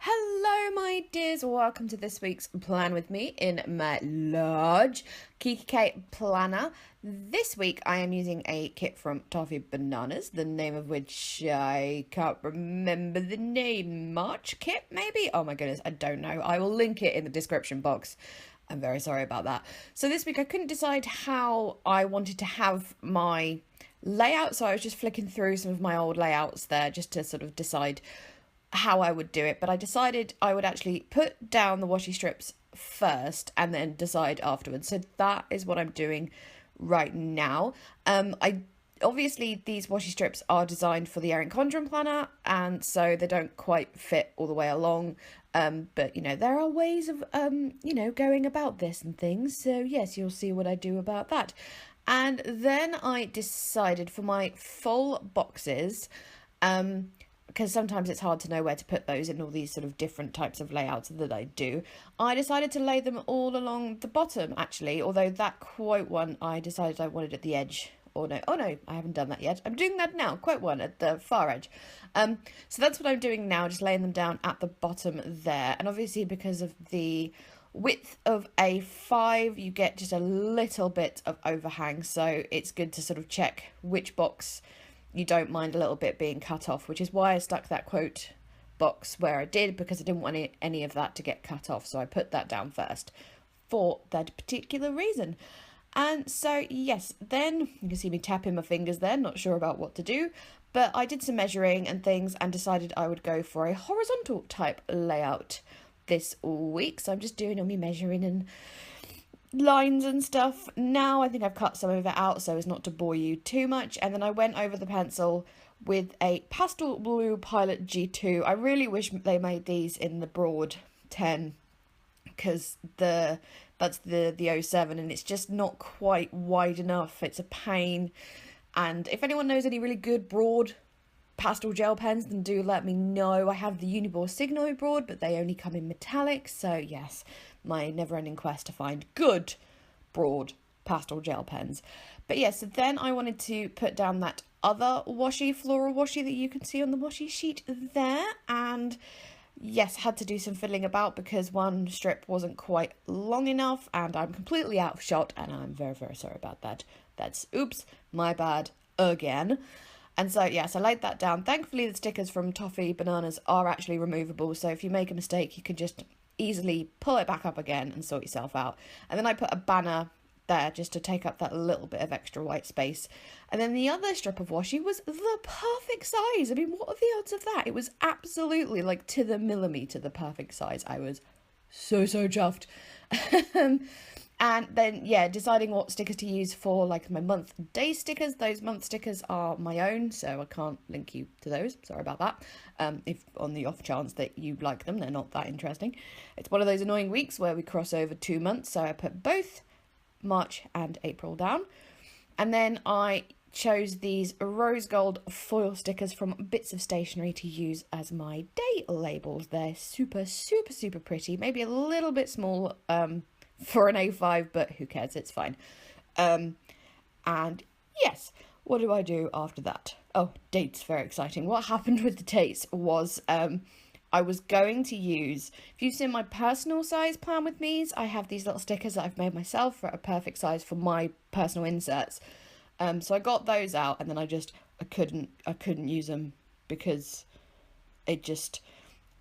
Hello, my dears. Welcome to this week's plan with me in my large Kikki.K planner. This week I am using a kit from Toffee Bananas, the name of which I can't remember the name. March kit, maybe? Oh my goodness, I don't know. I will link it in the description box. I'm very sorry about that. So this week I couldn't decide how I wanted to have my layout, so I was just flicking through some of my old layouts there just to sort of decide how I would do it, but I decided I would actually put down the washi strips first and then decide afterwards. So that is what I'm doing right now. I obviously these washi strips are designed for the Erin Condren planner, and so they don't quite fit all the way along. But you know, there are ways of going about this and things. So yes, you'll see what I do about that. And then I decided for my full boxes, because sometimes it's hard to know where to put those in all these sort of different types of layouts that I do, I decided to lay them all along the bottom, actually, although that quote one I decided I wanted at the edge. Oh no, I haven't done that yet. I'm doing that now, quote one at the far edge. So that's what I'm doing now, just laying them down at the bottom there. And obviously because of the width of A5, you get just a little bit of overhang, so it's good to sort of check which box you don't mind a little bit being cut off, which is why I stuck that quote box where I did, because I didn't want any of that to get cut off. So I put that down first for that particular reason. And so, yes, then you can see me tapping my fingers there, not sure about what to do, but I did some measuring and things and decided I would go for a horizontal type layout this week. So I'm just doing all my measuring and lines and stuff. Now I think I've cut some of it out so as not to bore you too much, and then I went over the pencil with a pastel blue Pilot G2. I really wish they made these in the broad 10, because that's the 07 and it's just not quite wide enough. It's a pain, and if anyone knows any really good broad pastel gel pens, then do let me know. I have the Uniball Signo broad, but they only come in metallic, so yes, my never-ending quest to find good broad pastel gel pens. But yes, so then I wanted to put down that other washi, floral washi, that you can see on the washi sheet there, and yes, had to do some fiddling about because one strip wasn't quite long enough, and I'm completely out of shot, and I'm very, very sorry about that. That's oops, my bad again. And so, yes, I laid that down. Thankfully, the stickers from Toffee Bananas are actually removable, so if you make a mistake, you can just easily pull it back up again and sort yourself out. And then I put a banner there just to take up that little bit of extra white space. And then the other strip of washi was the perfect size. I mean, what are the odds of that? It was absolutely, like, to the millimetre the perfect size. I was so chuffed. And then, yeah, deciding what stickers to use for, like, my month and day stickers. Those month stickers are my own, so I can't link you to those. Sorry about that. If on the off chance that you like them, they're not that interesting. It's one of those annoying weeks where we cross over 2 months, so I put both March and April down. And then I chose these rose gold foil stickers from Bits of Stationery to use as my day labels. They're super pretty. Maybe a little bit small, for an A5, but who cares, it's fine. And yes, what do I do after that? Oh, dates, very exciting. What happened with the dates was I was going to use, if you've seen my personal size plan with me, I have these little stickers that I've made myself for a perfect size for my personal inserts. So I got those out, and then I couldn't use them because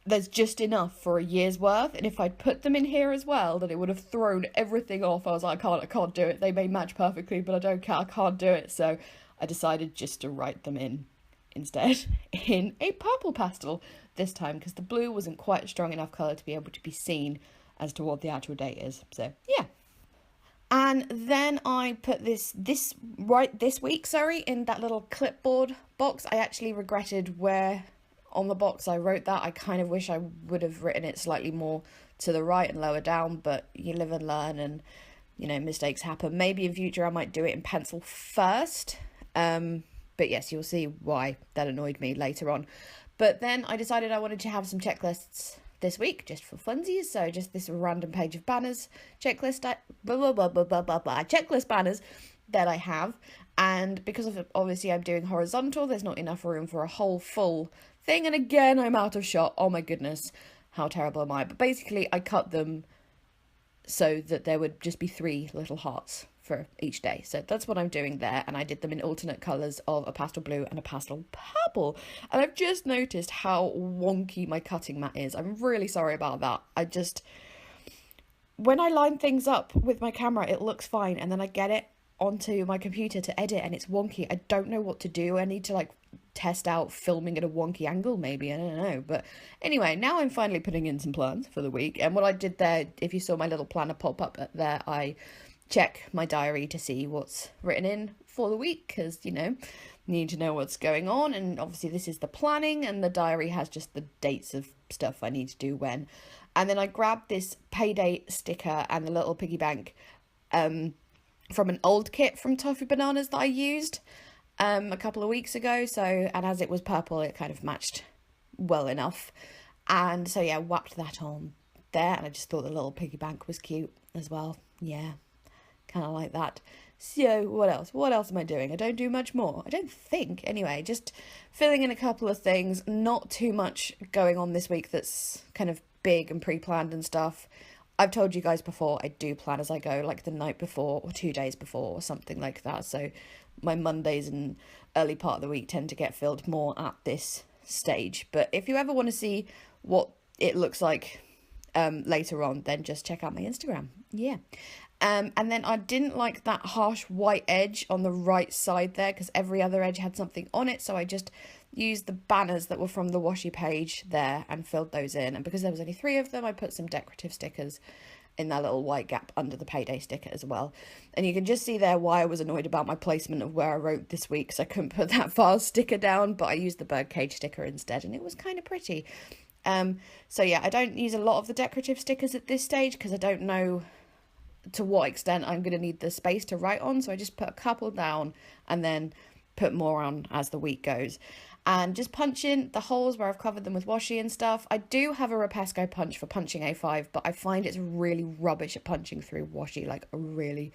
there's just enough for a year's worth, and if I'd put them in here as well, then it would have thrown everything off. I was like, I can't do it. They may match perfectly, but I can't do it. So I decided just to write them in instead in a purple pastel this time, because the blue wasn't quite a strong enough colour to be able to be seen as to what the actual date is. So yeah. And then I put this week, in that little clipboard box. I actually regretted where on the box I wrote that. I kind of wish I would have written it slightly more to the right and lower down, but you live and learn, and you know, mistakes happen. Maybe in future I might do it in pencil first, but yes, you'll see why that annoyed me later on. But then I decided I wanted to have some checklists this week just for funsies, so just this random page of banners, checklist banners that I have. And because of obviously I'm doing horizontal, there's not enough room for a whole full thing, and again I'm out of shot. Oh my goodness, how terrible am I? But basically I cut them so that there would just be 3 little hearts for each day. So that's what I'm doing there, and I did them in alternate colours of a pastel blue and a pastel purple. And I've just noticed how wonky my cutting mat is. I'm really sorry about that. When I line things up with my camera, it looks fine, and then I get it onto my computer to edit and it's wonky. I don't know what to do. I need to like test out filming at a wonky angle maybe, I don't know. But anyway, now I'm finally putting in some plans for the week. And what I did there, if you saw my little planner pop up there, I check my diary to see what's written in for the week, because need to know what's going on. And obviously this is the planning, and the diary has just the dates of stuff I need to do when. And then I grabbed this payday sticker and the little piggy bank from an old kit from Toffee Bananas that I used a couple of weeks ago. So, and as it was purple, it kind of matched well enough. And so yeah, whapped that on there, and I just thought the little piggy bank was cute as well. Yeah, kind of like that. So what else am I doing? I don't do much more, I don't think. Anyway, just filling in a couple of things. Not too much going on this week that's kind of big and pre-planned and stuff. I've told you guys before, I do plan as I go, like the night before or 2 days before or something like that. So my Mondays and early part of the week tend to get filled more at this stage. But if you ever want to see what it looks like later on, then just check out my Instagram. Yeah. And then I didn't like that harsh white edge on the right side there, because every other edge had something on it. So I just used the banners that were from the washi page there and filled those in. And because there was only 3 of them, I put some decorative stickers in that little white gap under the payday sticker as well. And you can just see there why I was annoyed about my placement of where I wrote this week, because I couldn't put that vase sticker down, but I used the birdcage sticker instead, and it was kind of pretty. So yeah, I don't use a lot of the decorative stickers at this stage, because I don't know to what extent I'm going to need the space to write on. So I just put a couple down and then put more on as the week goes. And just punch in the holes where I've covered them with washi and stuff. I do have a Rapesco punch for punching A5, but I find it's really rubbish at punching through washi, like really,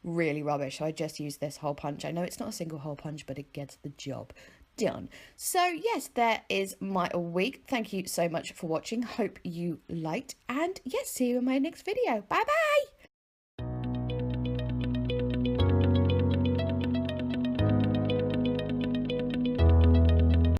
really rubbish. So I just use this hole punch. I know it's not a single hole punch, but it gets the job done. So yes, there is my week. Thank you so much for watching. Hope you liked, and yes, see you in my next video. Bye bye.